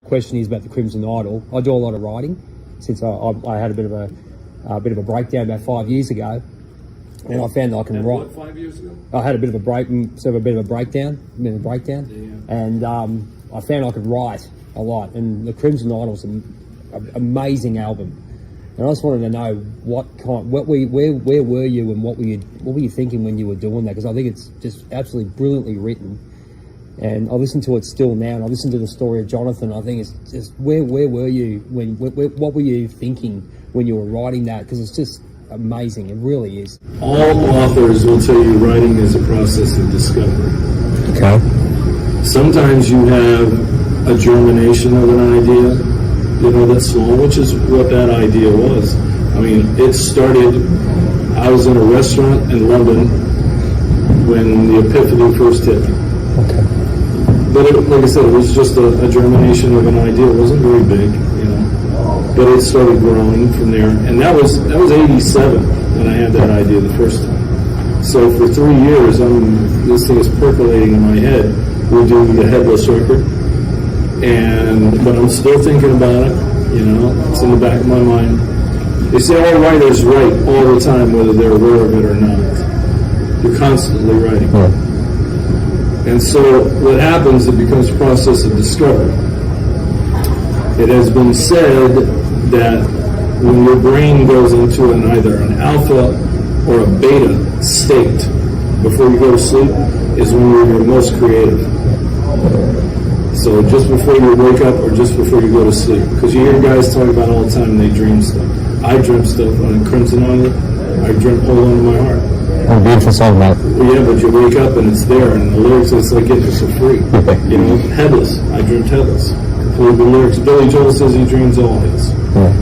Question is about the Crimson Idol. I do a lot of writing since I had a bit of a breakdown about 5 years ago, and I found that I can write. 5 years ago? I had a bit of a breakdown, and I found I could write a lot. And the Crimson Idol's an amazing album. And I just wanted to know where were you and what were you thinking when you were doing that? Because I think it's just absolutely brilliantly written. And I listen to it still now, and I listen to the story of Jonathan. I think it's just where were you what were you thinking when you were writing that? Because it's just amazing. It really is. All authors will tell you writing is a process of discovery. Okay. Sometimes you have a germination of an idea, that's small, which is what that idea was. I mean, it started, I was in a restaurant in London when the epiphany first hit me. Okay. But like I said, it was just a germination of an idea. It wasn't very big, but it started growing from there. And that was 87 when I had that idea the first time. So for 3 years, this thing is percolating in my head. We're doing the Headless record. But I'm still thinking about it, it's in the back of my mind. They say all writers write all the time, whether they're aware of it or not. You're constantly writing. Yeah. And so what happens, it becomes a process of discovery. It has been said that when your brain goes into either an alpha or a beta state before you go to sleep is when you're most creative. So just before you wake up or just before you go to sleep. Because you hear guys talk about all the time they dream stuff. I dream stuff on Crimson Island. I dream Hold On to My Heart. Oh, beautiful song, mate. Yeah, but you wake up and it's there, and the lyrics, it's like getting it for free. Headless. I dreamed Headless. Complete the lyrics. Billy Joel says he dreams all his. Yeah.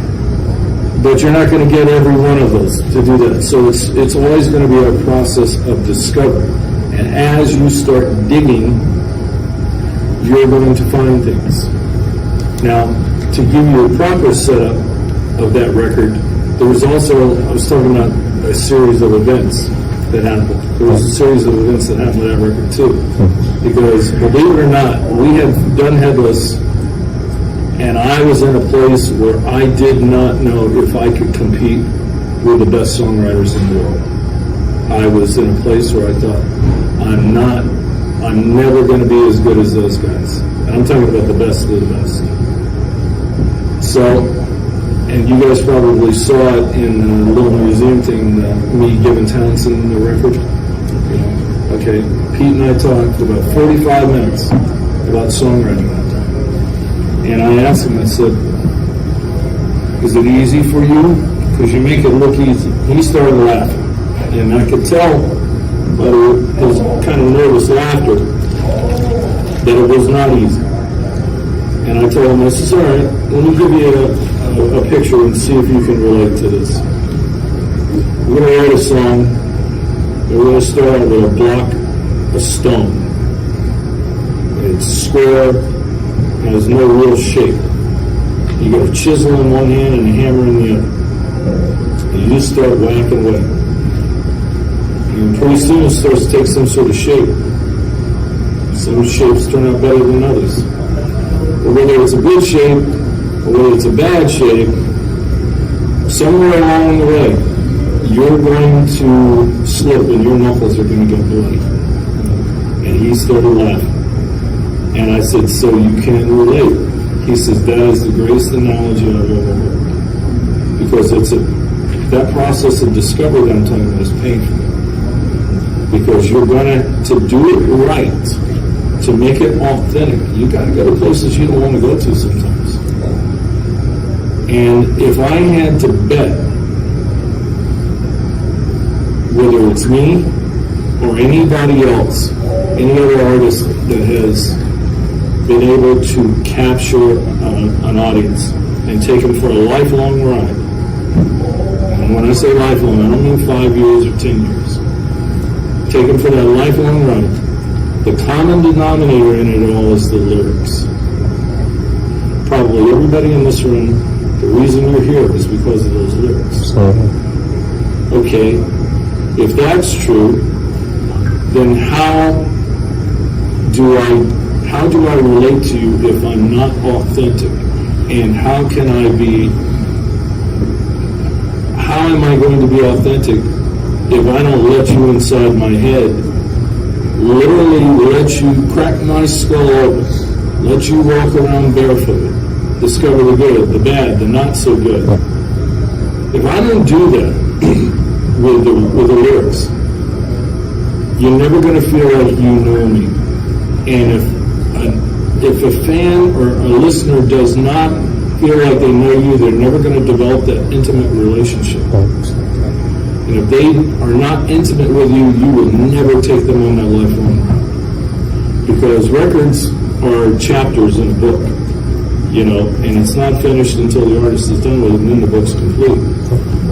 But you're not going to get every one of those to do that. So it's always going to be a process of discovery. And as you start digging, you're going to find things. Now, to give you a proper setup of that record, there was also, I was talking about a series of events that happened. There was a series of events that happened with that record too. Because, believe it or not, we had done Headless, and I was in a place where I did not know if I could compete with the best songwriters in the world. I was in a place where I thought, I'm never going to be as good as those guys. And I'm talking about the best of the best. So, and you guys probably saw it in the little museum thing, me giving Townsend the record. Okay, Pete and I talked for about 45 minutes about songwriting that time. And I asked him, I said, is it easy for you? Because you make it look easy. He started laughing. And I could tell by his kind of nervous laughter that it was not easy. And I told him, I said, all right, let me give you a picture and see if you can relate to this. We're going to write a song, and we're going to start with a block of stone. It's square, and has no real shape. You got a chisel in one hand and a hammer in the other. And you just start whacking away. And pretty soon it starts to take some sort of shape. Some shapes turn out better than others. But whether it's a good shape or whether it's a bad shape, somewhere along the way, you're going to slip and your knuckles are going to get bloody. And he started laughing. And I said, so you can't relate? He says, that is the greatest analogy I've ever heard. Because that process of discovery that I'm talking about is painful. Because you're going to do it right, to make it authentic. You got to go to places you don't want to go to sometimes. And if I had to bet, whether it's me or anybody else, any other artist that has been able to capture an audience and take them for a lifelong ride. And when I say lifelong, I don't mean 5 years or 10 years. Take them for that lifelong ride. The common denominator in it all is the lyrics. Probably everybody in this room, the reason you're here is because of those lyrics. Okay, if that's true, then how how do I relate to you if I'm not authentic? And how am I going to be authentic if I don't let you inside my head, literally let you crack my skull open, let you walk around barefoot, discover the good, the bad, the not so good. If I don't do that with the lyrics, you're never going to feel like you know me. And if a fan or a listener does not feel like they know you, they're never going to develop that intimate relationship. And if they are not intimate with you, you will never take them on that lifelong ride. Because records are chapters in a book, and it's not finished until the artist is done with it, and then the book's complete.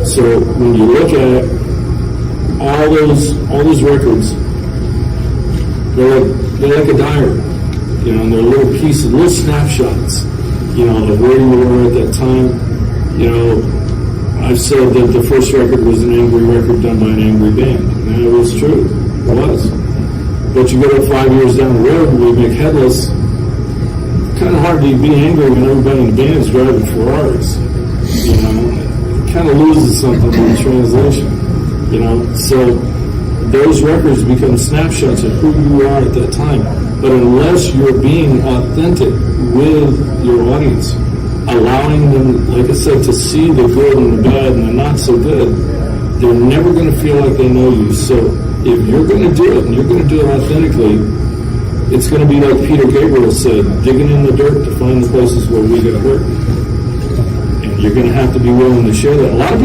So when you look at it, all those records, they're like a diary, and they're little pieces, little snapshots, of where you were at that time. I've said that the first record was an angry record done by an angry band, and it was true, it was. But you go 5 years down the road and we make Headless, kind of hard to be angry when everybody in the band is driving Ferraris. It kind of loses something in translation. So those records become snapshots of who you are at that time. But unless you're being authentic with your audience, allowing them, like I said, to see the good and the bad and the not so good, they're never going to feel like they know you. So if you're going to do it, and you're going to do it authentically, it's going to be like Peter Gabriel said, digging in the dirt to find the places where we got hurt. And you're going to have to be willing to share that. A lot of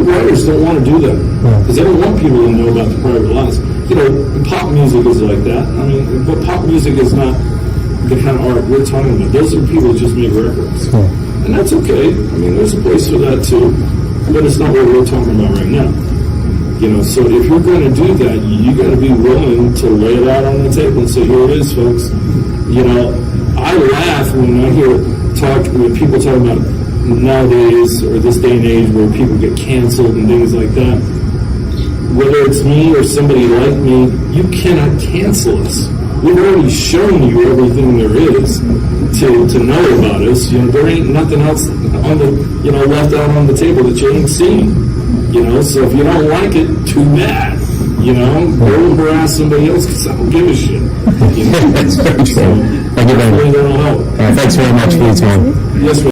writers don't want to do that because they don't want people to know about the private lives. Pop music is like that. But pop music is not the kind of art we're talking about. Those are people who just make records. And that's okay. There's a place for that too. But it's not what we're talking about right now. So if you're going to do that, you got to be willing to lay it out on the table and say, here it is, folks. I laugh when I hear when people talk about nowadays or this day and age where people get canceled and things like that. Whether it's me or somebody like me, you cannot cancel us. We've already shown you everything there is to know about us. There ain't nothing else on the left out on the table that you ain't seen. So if you don't like it, too bad. Go and harass somebody else because I don't give a shit. That's very true. Thank you very much. Thanks very much for your time. Yes,